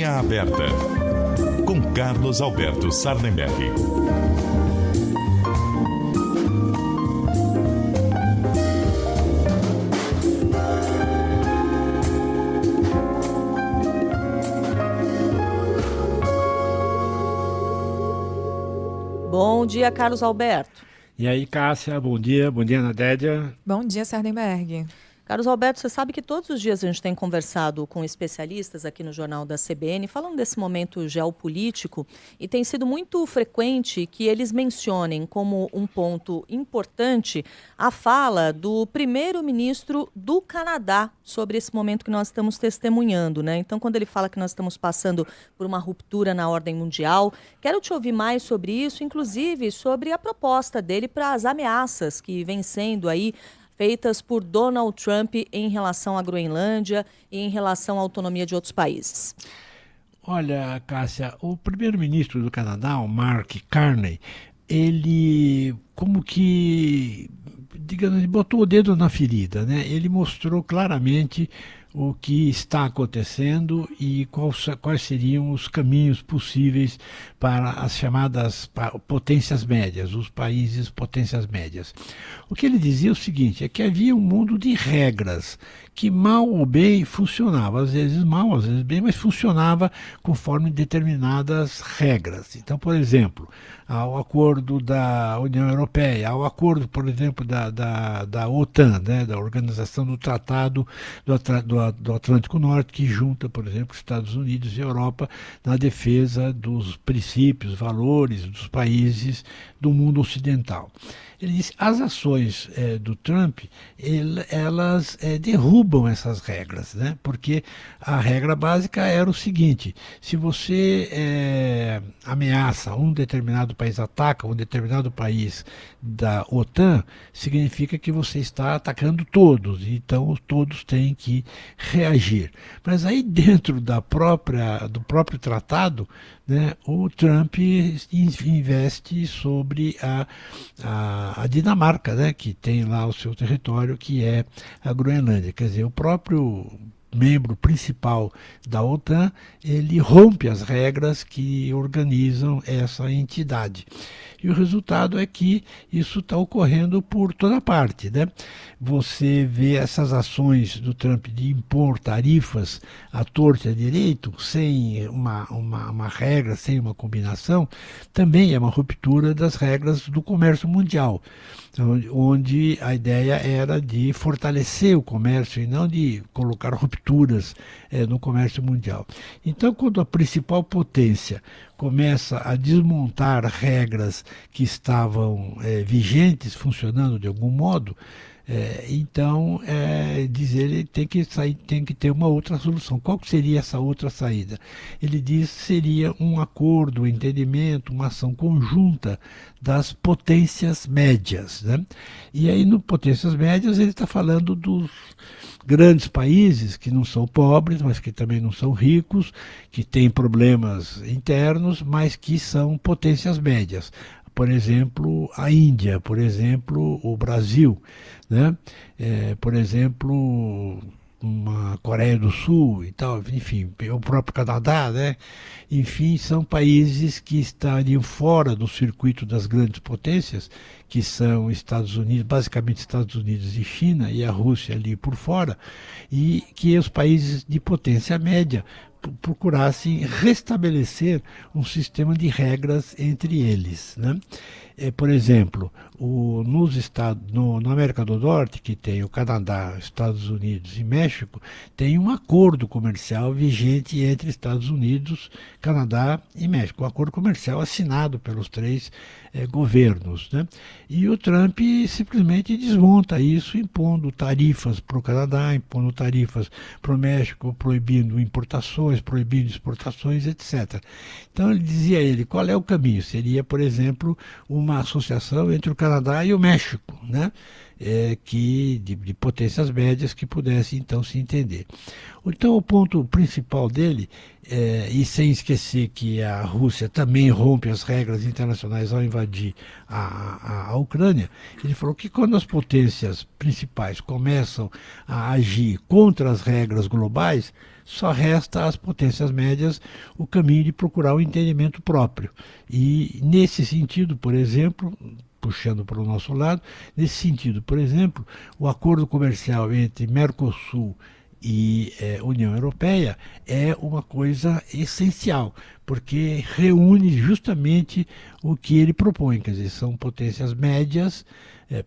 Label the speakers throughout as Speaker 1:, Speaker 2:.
Speaker 1: Linha Aberta, com Carlos Alberto Sardenberg.
Speaker 2: Bom dia, Carlos Alberto.
Speaker 3: E aí, Cássia, bom dia Nadédia.
Speaker 4: Bom dia, Sardenberg.
Speaker 2: Carlos Alberto, você sabe que todos os dias a gente tem conversado com especialistas aqui no Jornal da CBN, falando desse momento geopolítico, e tem sido muito frequente que eles mencionem como um ponto importante a fala do primeiro-ministro do Canadá sobre esse momento que nós estamos testemunhando, né? Então, quando ele fala que nós estamos passando por uma ruptura na ordem mundial, quero te ouvir mais sobre isso, inclusive sobre a proposta dele para as ameaças que vêm sendo aí feitas por Donald Trump em relação à Groenlândia e em relação à autonomia de outros países.
Speaker 3: Olha, Cássia, o primeiro-ministro do Canadá, o Mark Carney, ele como que, digamos, botou o dedo na ferida, né? Ele mostrou claramente o que está acontecendo e quais seriam os caminhos possíveis para as chamadas potências médias, os países potências médias. O que ele dizia é o seguinte, é que havia um mundo de regras que mal ou bem funcionava, às vezes mal, às vezes bem, mas funcionava conforme determinadas regras. Então, por exemplo, ao acordo da União Europeia, ao acordo, por exemplo, da OTAN, né, da Organização do Tratado do Atlântico Norte, que junta, por exemplo, Estados Unidos e Europa na defesa dos princípios, valores dos países do mundo ocidental. Ele disse as ações do Trump, elas derrubam essas regras, né? Porque a regra básica era o seguinte, se você ameaça um determinado país, ataca um determinado país da OTAN, significa que você está atacando todos, então todos têm que reagir. Mas aí dentro do próprio tratado, né, o Trump investe sobre a Dinamarca, né, que tem lá o seu território, que é a Groenlândia. Quer dizer, o próprio membro principal da OTAN, ele rompe as regras que organizam essa entidade. E o resultado é que isso está ocorrendo por toda parte, né? Você vê essas ações do Trump de impor tarifas à torta e à direito, sem uma regra, sem uma combinação, também é uma ruptura das regras do comércio mundial, onde a ideia era de fortalecer o comércio e não de colocar rupturas no comércio mundial. Então, quando a principal potência começa a desmontar regras que estavam vigentes, funcionando de algum modo, então, diz ele, tem que ter uma outra solução. Qual seria essa outra saída? Ele diz que seria um acordo, um entendimento, uma ação conjunta das potências médias, né? E aí, no potências médias, ele está falando dos grandes países que não são pobres, mas que também não são ricos, que têm problemas internos, mas que são potências médias. Por exemplo, a Índia, por exemplo, o Brasil, né? Por exemplo, uma Coreia do Sul e tal, enfim, o próprio Canadá, né? Enfim, são países que estariam fora do circuito das grandes potências, que são Estados Unidos, basicamente Estados Unidos e China, e a Rússia ali por fora, e que os países de potência média procurassem restabelecer um sistema de regras entre eles, né? Por exemplo, na América do Norte, que tem o Canadá, Estados Unidos e México, tem um acordo comercial vigente entre Estados Unidos, Canadá e México, um acordo comercial assinado pelos três governos, né? E o Trump simplesmente desmonta isso, impondo tarifas para o Canadá, impondo tarifas para o México, proibindo importações, proibindo exportações, etc. Então ele dizia qual é o caminho? Seria, por exemplo, uma associação entre o Canadá e o México, né? de potências médias que pudessem então se entender. Então o ponto principal dele, e sem esquecer que a Rússia também rompe as regras internacionais ao invadir a Ucrânia, ele falou que quando as potências principais começam a agir contra as regras globais, só resta às potências médias o caminho de procurar o entendimento próprio. E nesse sentido, por exemplo, puxando para o nosso lado, nesse sentido, por exemplo, o acordo comercial entre Mercosul e União Europeia é uma coisa essencial, porque reúne justamente o que ele propõe, quer dizer, são potências médias,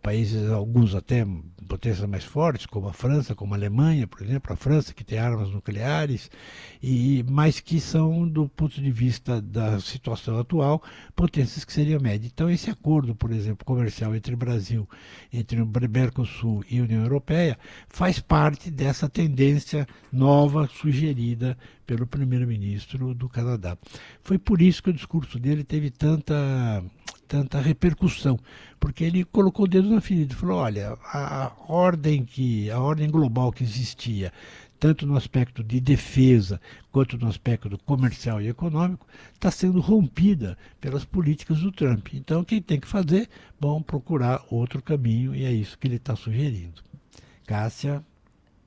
Speaker 3: países, alguns até potências mais fortes, como a França, como a Alemanha, por exemplo, a França que tem armas nucleares, mas que são, do ponto de vista da situação atual, potências que seriam médias. Então esse acordo, por exemplo, comercial entre o Brasil, entre o Mercosul e a União Europeia, faz parte dessa tendência nova sugerida pelo primeiro-ministro do Canadá. Foi por isso que o discurso dele teve tanta repercussão, porque ele colocou o dedo na ferida e falou, olha, a ordem global que existia, tanto no aspecto de defesa quanto no aspecto comercial e econômico, está sendo rompida pelas políticas do Trump. Então, quem tem que fazer? Bom, procurar outro caminho, e é isso que ele está sugerindo. Cássia?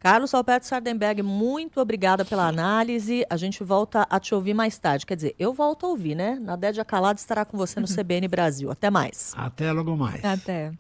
Speaker 2: Carlos Alberto Sardenberg, muito obrigada pela análise. A gente volta a te ouvir mais tarde. Quer dizer, eu volto a ouvir, né? Nadédia Calado estará com você no CBN Brasil. Até mais.
Speaker 3: Até logo mais.
Speaker 4: Até.